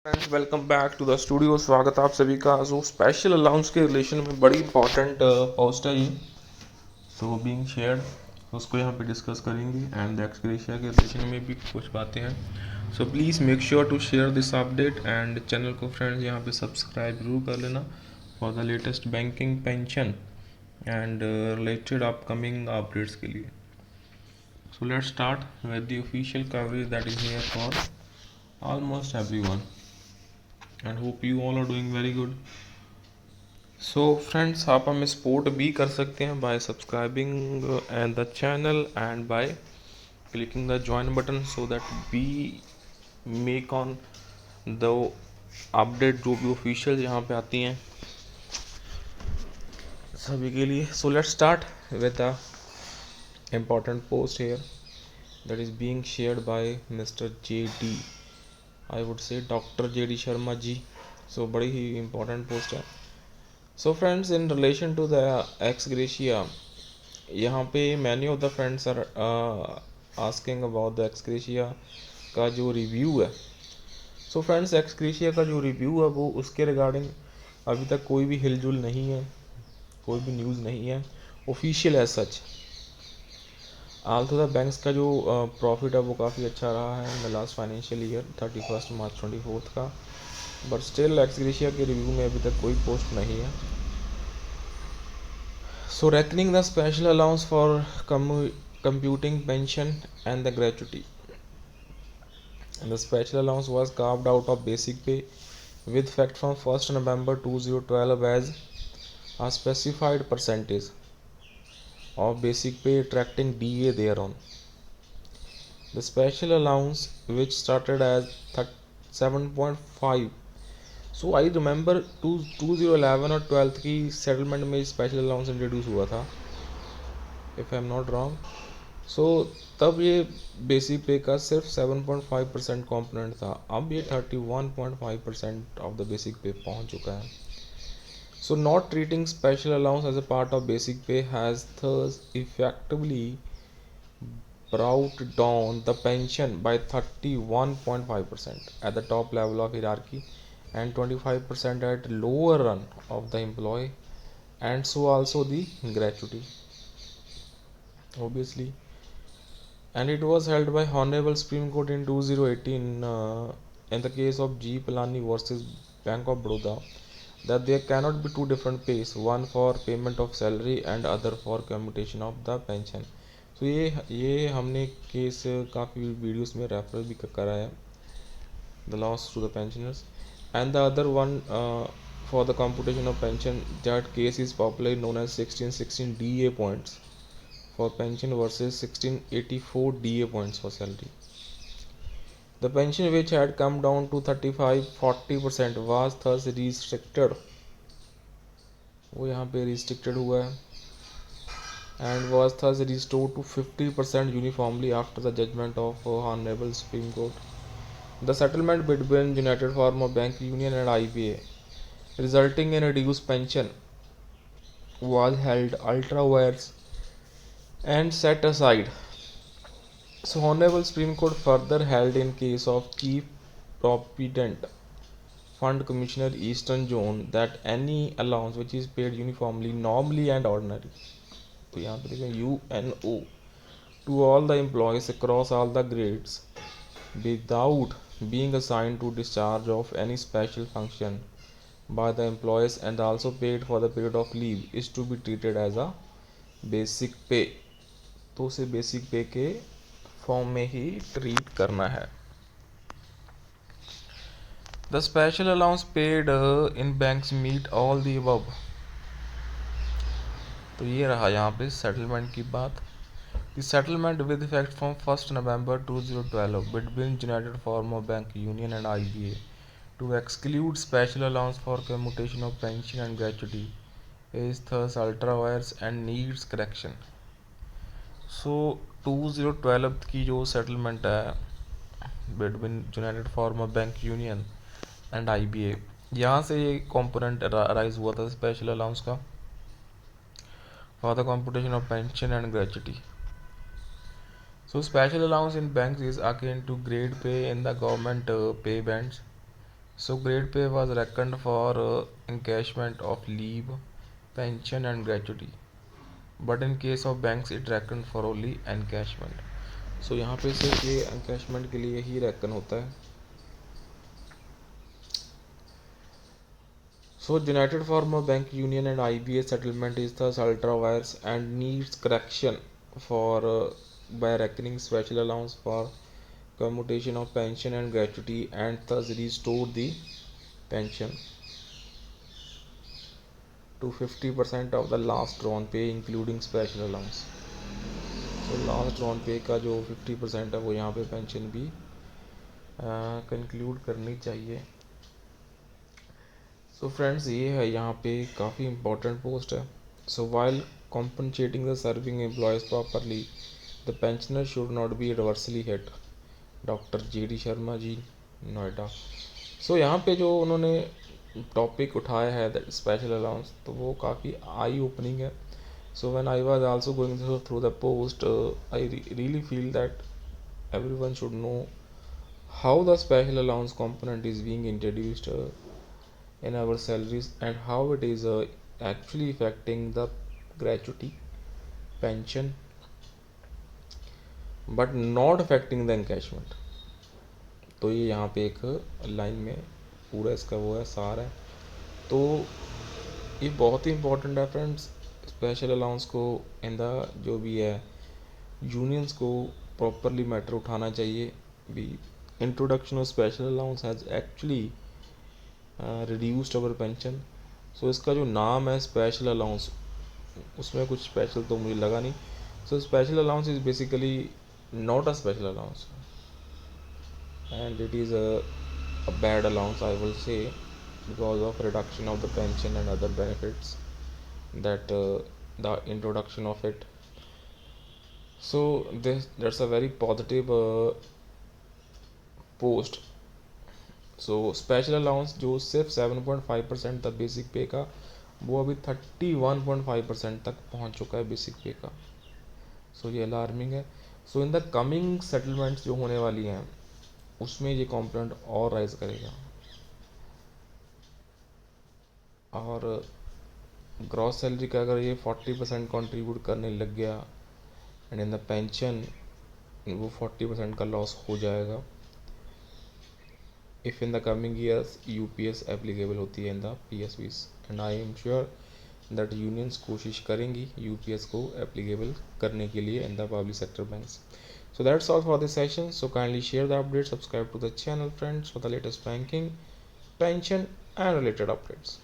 Friends welcome back to the studio. स्वागत है आप सभी का। जो स्पेशल अलाउंस के रिलेशन में बड़ी इंपॉर्टेंट पोस्ट है ये, सो बीइंग शेयर्ड, उसको यहाँ पे डिस्कस करेंगे। एंड द एक्स ग्रेशिया के रिलेशन में भी कुछ बातें हैं। So please make sure to share this update and channel को फ्रेंड्स यहाँ पे सब्सक्राइब जरूर कर लेना for the latest banking, pension and related upcoming updates के लिए। So let's start with the official coverage that is here for almost everyone and hope you all are doing very good. So friends, आप हमें support भी कर सकते हैं by subscribing and the channel and by clicking the join button so that we make on the update जो भी official यहाँ पे आती हैं सभी के लिए। So let's start with the important post here that is being shared by Mr. JD, I would say Dr. JD Sharma ji. So बड़ी ही इम्पोर्टेंट पोस्ट है। So friends, in relation to the ex gratia, यहाँ पे many of the friends are asking about the ex gratia का जो review है। So friends, x gratia का जो रिव्यू है वो उसके रिगार्डिंग अभी तक कोई भी हिलजुल नहीं है, कोई भी न्यूज़ नहीं है official as such. Also the banks का जो प्रॉफिट है वो काफ़ी अच्छा रहा है in the last financial year 31 March 24 का, बट स्टिल एक्स ग्रेशिया के रिव्यू में अभी तक कोई पोस्ट नहीं है। So reckoning the special allowance for computing pension and the gratuity. And the special allowance was carved out of basic pay with effect from 1st November 2012 as a specified percentage of basic pay attracting DA thereon. The special allowance, which started as 7.5, so I remember 2011 और 12th की settlement में special allowance introduce हुआ था, if I am not wrong. So तब ये basic पे का सिर्फ 7.5% कॉम्पोनेंट था, अब ये 31.5% ऑफ द बेसिक पे पहुंच चुका है। So not treating special allowance as a part of basic pay has thus effectively brought down the pension by 31.5% at the top level of hierarchy and 25% at lower run of the employee, and so also the gratuity obviously. And it was held by Honorable Supreme Court in 2018 in the case of G Palani versus Bank of Baroda that there cannot be two different pays, one for payment of salary and other for commutation of the pension. तो ये हमने case काफ़ी videos में refer भी करा है, the loss to the pensioners and the other one for the computation of pension, that case is popularly known as 1616 DA points for pension versus 1684 DA points for salary. The pension, which had come down to 35-40%, was thus restricted, वो यहाँ पे restricted हुआ है, and was thus restored to 50% uniformly after the judgment of Honorable Supreme Court. The settlement between United Farmer Bank Union and IBA, resulting in reduced pension, was held ultra vires and set aside. So Honorable Supreme Court further held in case of Chief Provident Fund Commissioner Eastern Zone that any allowance which is paid uniformly, normally and ordinary, तो यहाँ पे देखें UNO, to all the employees across all the grades without being assigned to discharge of any special function by the employees and also paid for the period of leave is to be treated as a basic pay. तो उसे basic पे के form में ही treat करना है। The special allowance paid in banks meet all the above. तो ये रहा यहाँ पे सेटलमेंट की बात। The settlement with effect from 1st November 2012 between United Farmer Bank Union and IBA to exclude special allowance for commutation of pension and gratuity is thus ultra vires and needs correction. So 2012 की जो settlement है between United Farmer Bank Union and IBA, यहाँ से ये component arise हुआ था special allowance का for the computation of pension and gratuity. So special allowance in banks is akin to grade pay in the government pay bands. So grade pay was reckoned for encashment of leave, pension and gratuity. But in case of banks it reckoned for only encashment. So यहाँ पे सिर्फ ये encashment के लिए ही reckon होता है. So United Farmer Bank Union and IBA settlement is thus ultra vires and needs correction for by reckoning special allowance for commutation of pension and gratuity and thus restore the pension to 50% of the last drawn pay including special allowance. So last drawn पे का जो 50% है वो यहाँ पे pension भी conclude करनी चाहिए. सो फ्रेंड्स ये है यहाँ पे काफ़ी इंपॉर्टेंट पोस्ट है. So while compensating the serving employees properly, the pensioner should not be adversely hit. Doctor JD Sharma ji, Noida. So यहाँ पे जो उन्होंने टॉपिक उठाया है दैट स्पेशल अलाउंस, तो वो काफ़ी आई ओपनिंग है. So when I was also going through the post, I really feel that everyone should know how the special allowance component is being introduced in our salaries and how it is actually affecting the gratuity, pension, but not affecting the encashment. तो ये यहाँ पे एक line में पूरा इसका वो है सार है. तो ये बहुत ही इम्पोर्टेंट है फ्रेंड्स. स्पेशल अलाउंस को इन द जो भी है यूनियंस को प्रॉपरली मैटर उठाना चाहिए. भी introduction of special allowance has actually reduced our pension. So इसका जो नाम है स्पेशल अलाउंस, उसमें कुछ स्पेशल तो मुझे लगा नहीं. So special allowance is basically not a special allowance and it is a bad allowance, I will say, because of reduction of the pension and other benefits that the introduction of it. So that's a very positive post. So special allowance जो सिर्फ 7.5% था basic पे का, वो अभी 31.5% तक पहुंच चुका है बेसिक पे का. सो ये अलार्मिंग है. सो इन द कमिंग सेटलमेंट्स जो होने वाली हैं उसमें ये कॉम्पोनेंट और राइज करेगा. और ग्रॉस सैलरी का अगर ये 40% कंट्रीब्यूट करने लग गया एंड इन द पेंशन वो 40% का लॉस हो जाएगा if in the coming years UPS applicable होती है in the PSBs. And I am sure that unions कोशिश करेंगी यूपीएस को एप्लीकेबल करने के लिए in the public sector banks. So that's all for this session. So kindly share the update, subscribe to the channel friends for the latest banking, pension and related updates.